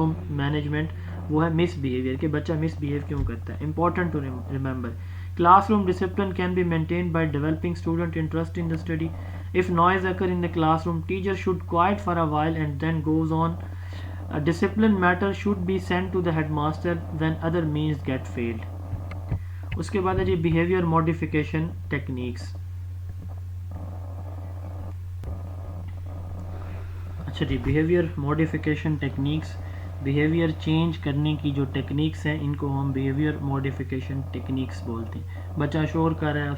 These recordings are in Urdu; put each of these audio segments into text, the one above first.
مینجمنٹ وہ ہے مس بیہیویئر کہ بچہ مس بیہیو کیوں کرتا ہے. Important to remember classroom discipline can be maintained by developing student interest in the study. If noise occurs in the classroom, teacher should quiet for a while and then goes on. A discipline matter should be sent to the headmaster when other means get failed. اس کے بعد ہے جی behavior modification techniques. اچھا جی behavior modification techniques, behavior change کرنے کی جو ٹیکنیکس ہیں ان کو ہم behavior modification techniques بولتے ہیں. بچہ شور کر رہا ہے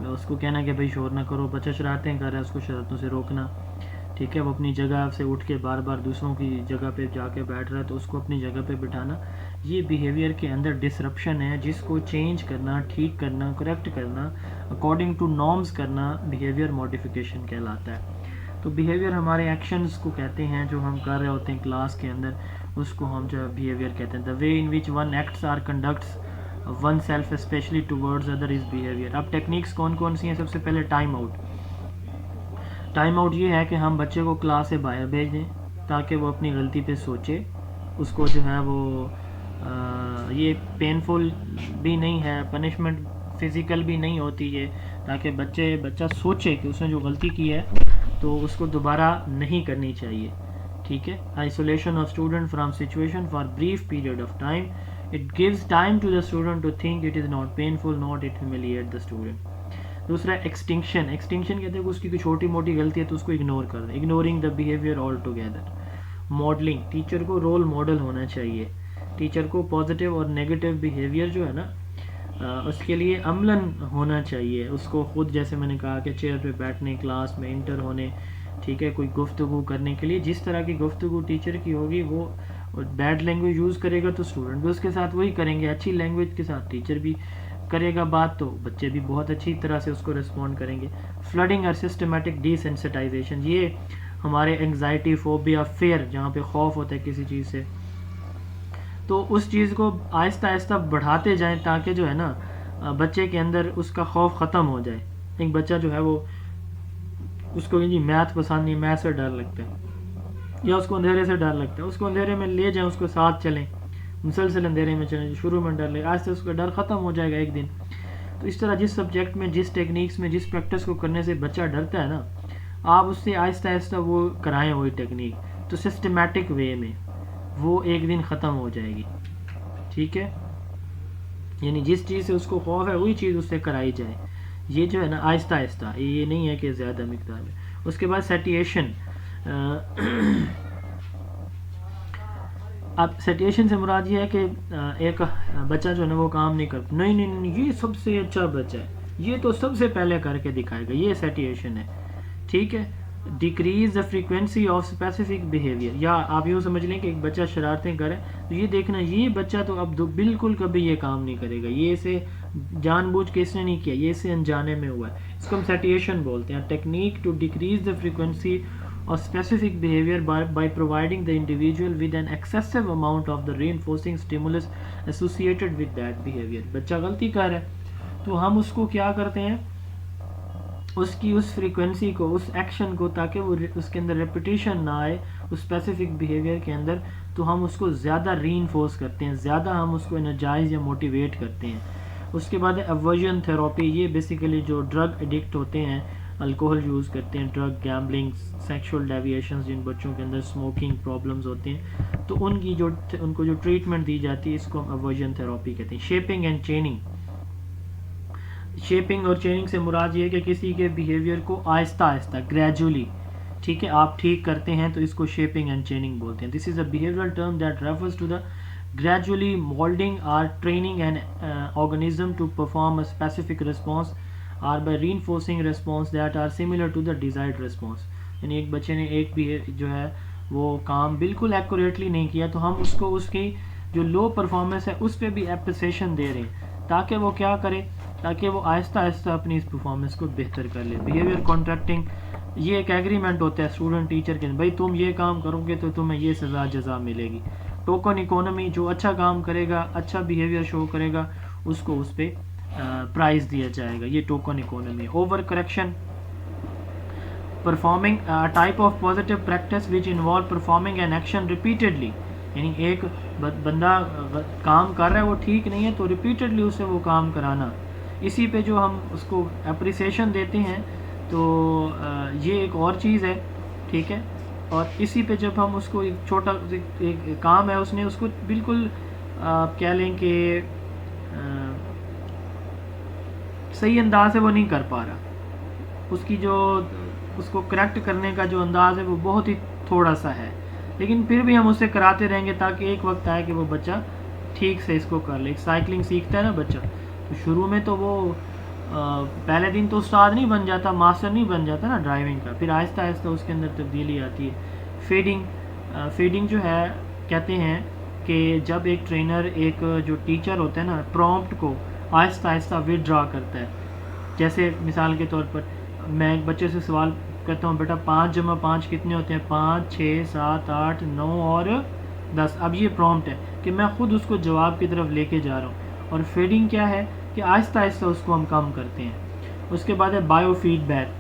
اس کو کہنا کہ بھائی شور نہ کرو. بچہ شرارتیں کر رہا ہے اس کو شرارتوں سے روکنا. ٹھیک ہے, وہ اپنی جگہ سے اٹھ کے بار بار دوسروں کی جگہ پہ جا کے بیٹھ رہا ہے تو اس کو اپنی جگہ پہ بٹھانا. یہ بیہیویئر کے اندر ڈسرپشن ہے جس کو چینج کرنا, ٹھیک کرنا, کریکٹ کرنا, اکارڈنگ ٹو نارمز کرنا بیہیویئر ماڈیفیکیشن کہلاتا ہے. تو بیہیویئر ہمارے ایکشنز کو کہتے ہیں جو ہم کر رہے ہوتے ہیں کلاس کے اندر, اس کو ہم جو بیہیویئر کہتے ہیں. The way in which one acts or conducts oneself especially towards other is behaviour. اب ٹیکنیکس کون کون سی ہیں؟ سب سے پہلے ٹائم آؤٹ. ٹائم آؤٹ یہ ہے کہ ہم بچے کو کلاس سے باہر بھیج دیں تاکہ وہ اپنی غلطی پہ سوچے. اس کو جو ہے وہ یہ پینفل بھی نہیں ہے, پنشمنٹ فزیکل بھی نہیں ہوتی یہ, تاکہ بچہ سوچے کہ اس نے جو غلطی کی ہے تو اس کو دوبارہ نہیں کرنی چاہیے. ٹھیک ہے. Isolation of student from situation for brief period of time. It gives time to the student to think it is not painful, not it humiliate the student. دوسرا ایکسٹنکشن. ایکسٹنکشن کہتے ہیں کہ اس کی کوئی چھوٹی موٹی غلطی ہے تو اس کو اگنور کر دیں. Ignoring the behaviour all together. Modelling. Teacher کو رول ماڈل ہونا چاہیے. ٹیچر کو پازیٹیو اور نیگیٹو بیہیویئر جو ہے نا اس کے لیے عملاً ہونا چاہیے. اس کو خود جیسے میں نے کہا کہ چیئر پہ بیٹھنے, کلاس میں انٹر ہونے, ٹھیک ہے, کوئی گفتگو کرنے کے لیے جس طرح کی گفتگو ٹیچر کی ہوگی, وہ بیڈ لینگویج یوز کرے گا تو اسٹوڈنٹ بھی اس کے ساتھ وہی کریں گے. اچھی لینگویج کے ساتھ ٹیچر بھی کرے گا بات تو بچے بھی بہت اچھی طرح سے اس کو رسپونڈ کریں گے. فلڈنگ اور سسٹمیٹک ڈی سینسٹائزیشن. یہ ہمارے انگزائٹی, فوبیا, فیئر, جہاں پہ خوف ہوتا ہے کسی چیز سے, تو اس چیز کو آہستہ آہستہ بڑھاتے جائیں تاکہ جو ہے نا بچے کے اندر اس کا خوف ختم ہو جائے. ایک بچہ جو ہے وہ اس کو جی میتھ پسند نہیں, میتھ سے ڈر لگتا ہے یا اس کو اندھیرے سے ڈر لگتا ہے, اس کو اندھیرے میں لے جائیں, اس کو ساتھ چلیں, مسلسل اندھیرے میں چلیں. شروع میں ڈر لے, آج سے اس کا ڈر ختم ہو جائے گا ایک دن. تو اس طرح جس سبجیکٹ میں, جس ٹیکنیکس میں, جس پریکٹس کو کرنے سے بچہ ڈرتا ہے نا, آپ اس سے آہستہ آہستہ وہ کرائیں وہی ٹیکنیک, تو سسٹمیٹک وے میں وہ ایک دن ختم ہو جائے گی. ٹھیک ہے, یعنی جس چیز سے اس کو خوف ہے وہی چیز اس سے کرائی جائے. یہ جو ہے نا آہستہ آہستہ, یہ نہیں ہے کہ زیادہ مقدار میں. اس کے بعد سیٹیشن. اب سیٹیشن سے مراد یہ ہے کہ ایک بچہ جو ہے نا وہ کام نہیں کرتا, نہیں یہ سب سے اچھا بچہ ہے, یہ تو سب سے پہلے کر کے دکھائے گا, یہ سیٹیشن ہے. ٹھیک ہے. Decrease the frequency of specific behaviour. یا آپ یوں سمجھ لیں کہ ایک بچہ شرارتیں کرے تو یہ دیکھنا یہ بچہ تو اب بالکل کبھی یہ کام نہیں کرے گا, یہ اسے جان بوجھ کے اس نے نہیں کیا, یہ اسے انجانے میں ہوا ہے. اس کو ہم سیٹیشن بولتے ہیں. Technique to decrease the frequency of specific behavior by providing the individual with an excessive amount of the reinforcing stimulus associated with that behavior. بچہ غلطی کر رہا ہے تو ہم اس کو کیا کرتے ہیں, اس کی اس فریکوینسی کو, اس ایکشن کو, تاکہ وہ اس کے اندر ریپیٹیشن نہ آئے اس اسپیسیفک بیہیویئر کے اندر, تو ہم اس کو زیادہ ری انفورس کرتے ہیں, زیادہ ہم اس کو انرجائز یا موٹیویٹ کرتے ہیں. اس کے بعد ایورژن تھراپی. یہ بیسیکلی جو ڈرگ ایڈکٹ ہوتے ہیں, الکوہل یوز کرتے ہیں, ڈرگ, گیمبلنگ, سیکشول ڈیویشنز, جن بچوں کے اندر اسموکنگ پرابلمز ہوتے ہیں, تو ان کو جو ٹریٹمنٹ دی جاتی ہے اس کو ہم ایورژن تھراپی کہتے ہیں. Shipping and chaining. شیپنگ اور چیننگ سے مراد یہ ہے کہ کسی کے بیہیویئر کو آہستہ آہستہ, گریجولی, ٹھیک ہے, آپ ٹھیک کرتے ہیں تو اس کو شیپنگ اینڈ چیننگ بولتے ہیں. This is a behavioural term that refers to the gradually molding or training an organism to perform a specific response or by reinforcing response that are similar to the desired response. یعنی ایک بچے نے ایک بھی جو ہے وہ کام بالکل ایکوریٹلی نہیں کیا تو ہم اس کو اس کی جو لو پرفارمنس ہے اس پہ بھی اپریسیشن دے رہے ہیں تاکہ وہ کیا کرے, تاکہ وہ آہستہ آہستہ اپنی اس پرفارمنس کو بہتر کر لے. Behaviour contracting. یہ ایک ایگریمنٹ ہوتا ہے اسٹوڈنٹ ٹیچر کے, بھائی تم یہ کام کرو گے تو تمہیں یہ سزا جزا ملے گی. Token economy. جو اچھا کام کرے گا, اچھا بیہیویئر شو کرے گا, اس کو اس پہ پرائز دیا جائے گا. یہ token economy. Over correction. performing a type of positive practice which involve performing an action repeatedly یعنی ایک بندہ کام کر رہا ہے وہ ٹھیک نہیں ہے تو ریپیٹڈلی اسے وہ کام کرانا، اسی پہ جو ہم اس کو اپریسیشن دیتے ہیں تو یہ ایک اور چیز ہے، ٹھیک ہے. اور اسی پہ جب ہم اس کو ایک چھوٹا ایک کام ہے اس نے اس کو بالکل آپ کہہ لیں کہ صحیح انداز سے وہ نہیں کر پا رہا، اس کی جو اس کو کریکٹ کرنے کا جو انداز ہے وہ بہت ہی تھوڑا سا ہے، لیکن پھر بھی ہم اسے کراتے رہیں گے تاکہ ایک وقت آئے کہ وہ بچہ ٹھیک سے اس کو کر لے. سائیکلنگ سیکھتا ہے نا بچہ، تو شروع میں تو وہ پہلے دن تو استاد نہیں بن جاتا، ماسٹر نہیں بن جاتا نا ڈرائیونگ کا، پھر آہستہ آہستہ اس کے اندر تبدیلی آتی ہے. فیڈنگ جو ہے کہتے ہیں کہ جب ایک ٹرینر ایک جو ٹیچر ہوتا ہے نا پرومپٹ کو آہستہ آہستہ وڈرا کرتا ہے. جیسے مثال کے طور پر میں ایک بچے سے سوال کرتا ہوں، بیٹا 5 جمع 5 کتنے ہوتے ہیں؟ 5 6 7 8 9 اور 10. اب یہ پرومپٹ ہے کہ میں خود اس کو جواب کی طرف لے کے جا رہا ہوں. اور فیڈنگ کیا ہے کہ آہستہ آہستہ اس کو ہم کم کرتے ہیں. اس کے بعد ہے بایو فیڈ بیک.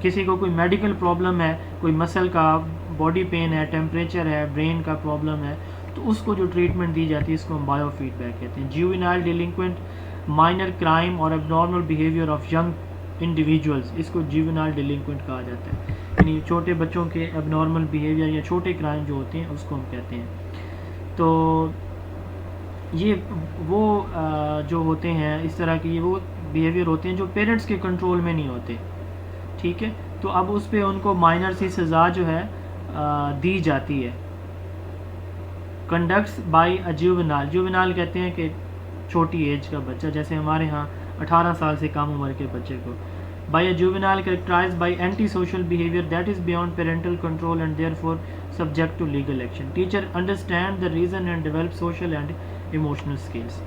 کسی کو کوئی میڈیکل پرابلم ہے، کوئی مسل کا باڈی پین ہے، ٹیمپریچر ہے، برین کا پرابلم ہے، تو اس کو جو ٹریٹمنٹ دی جاتی ہے اس کو ہم بایو فیڈ بیک کہتے ہیں. جیوینائل ڈیلنکوینٹ مائنر کرائم اور اب normal behaviour of young individuals, اس کو جیوینائل ڈیلنکوینٹ کہا جاتا ہے. یعنی چھوٹے بچوں کے اب نارمل بیہیویئر یا چھوٹے کرائم جو ہوتے ہیں اس کو ہم کہتے ہیں. تو یہ وہ جو ہوتے ہیں اس طرح کے یہ وہ بیہیویئر ہوتے ہیں جو پیرنٹس کے کنٹرول میں نہیں ہوتے، ٹھیک ہے. تو اب اس پہ ان کو مائنر سی سزا جو ہے دی جاتی ہے. کنڈکٹس بائی اے جیوونائل، جیوونائل کہتے ہیں کہ چھوٹی ایج کا بچہ، جیسے ہمارے ہاں 18 سال سے کم عمر کے بچے کو. By a juvenile characterized by anti social behaviour that is beyond parental control and therefore subject to legal action. Teacher understand the reason and develop social and emotional skills.